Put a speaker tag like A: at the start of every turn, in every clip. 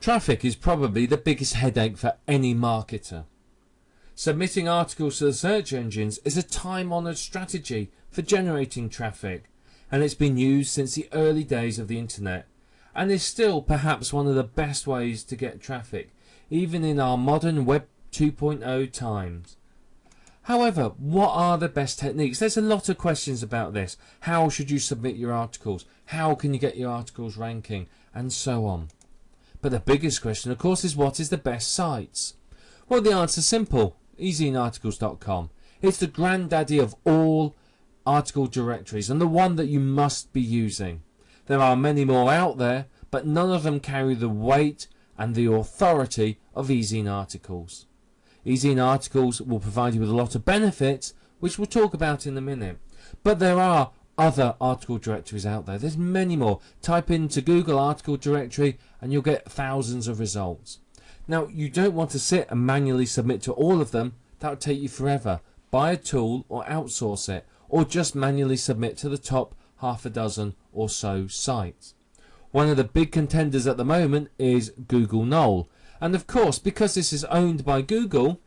A: Traffic is probably the biggest headache for any marketer. Submitting articles to the search engines is a time-honoured strategy for generating traffic, and it's been used since the early days of the internet, and is still perhaps one of the best ways to get traffic, even in our modern Web 2.0 times. However, what are the best techniques? There's a lot of questions about this. How should you submit your articles? How can you get your articles ranking? And so on. But the biggest question, of course, is what is the best sites? Well, the answer's simple. EasyInArticles.com. It's the granddaddy of all article directories and the one that you must be using. There are many more out there, but none of them carry the weight and the authority of Easy in Articles. Easy in Articles will provide you with a lot of benefits, which we'll talk about in a minute. But there are other article directories out there. There's many more. Type into Google article directory and you'll get thousands of results. Now, you don't want to sit and manually submit to all of them. That would take you forever. Buy a tool or outsource it, or just manually submit to the top half a dozen or so sites. One of the big contenders at the moment is Google Knoll. And of course, because this is owned by Google,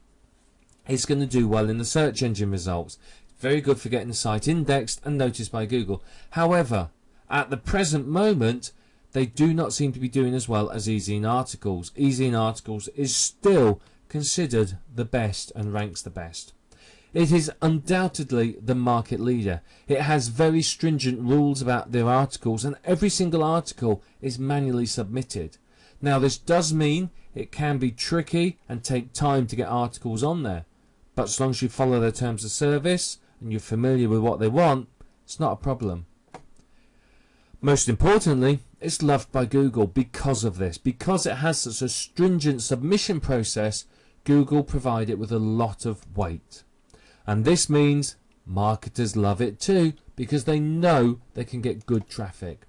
A: it's going to do well in the search engine results. Very good for getting the site indexed and noticed by Google. However, at the present moment, they do not seem to be doing as well as Easy in Articles. Easy in Articles is still considered the best and ranks the best. It is undoubtedly the market leader. It has very stringent rules about their articles, and every single article is manually submitted. Now, this does mean it can be tricky and take time to get articles on there, but as long as you follow their terms of service and you're familiar with what they want, it's not a problem. Most importantly, it's loved by Google because of this. Because it has such a stringent submission process, Google provide it with a lot of weight. And this means marketers love it too, because they know they can get good traffic.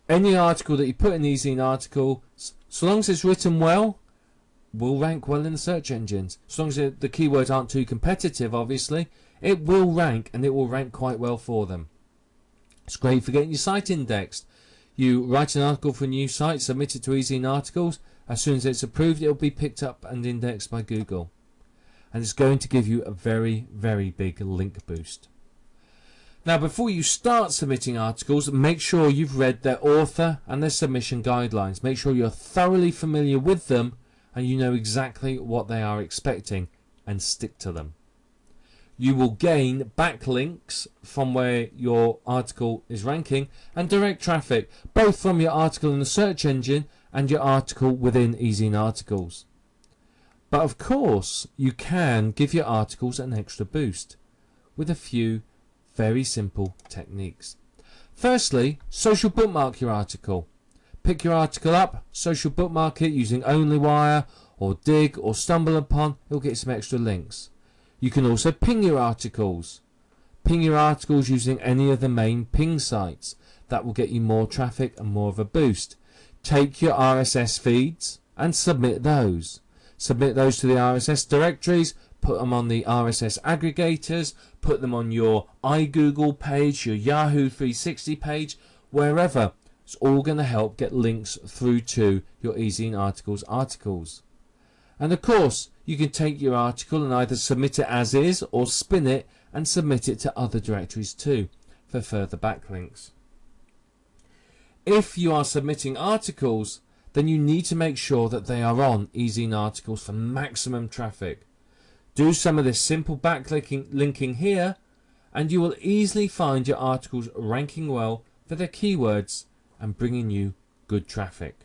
A: Any article that you put in Easy in Article, so long as it's written well, will rank well in the search engines. As long as the keywords aren't too competitive, obviously, it will rank, and it will rank quite well for them. It's great for getting your site indexed. You write an article for a new site, submit it to Easy in Articles. As soon as it's approved, it will be picked up and indexed by Google. And it's going to give you a very, very big link boost. Now, before you start submitting articles, make sure you've read their author and their submission guidelines. Make sure you're thoroughly familiar with them and you know exactly what they are expecting, and stick to them. You will gain backlinks from where your article is ranking and direct traffic, both from your article in the search engine and your article within Easy in Articles. But of course, you can give your articles an extra boost with a few very simple techniques. Firstly, social bookmark your article. Pick your article up, social bookmark it using OnlyWire or Dig or StumbleUpon. It'll get some extra links. You can also ping your articles. Ping your articles using any of the main ping sites. That will get you more traffic and more of a boost. Take your RSS feeds and submit those. Submit those to the RSS directories, put them on the RSS aggregators, put them on your iGoogle page, your Yahoo 360 page, wherever. It's all going to help get links through to your Easy in Articles articles. And of course, you can take your article and either submit it as is or spin it and submit it to other directories too for further backlinks. If you are submitting articles, then you need to make sure that they are on Easy in Articles for maximum traffic. Do some of this simple backlinking here and you will easily find your articles ranking well for their keywords and bringing you good traffic.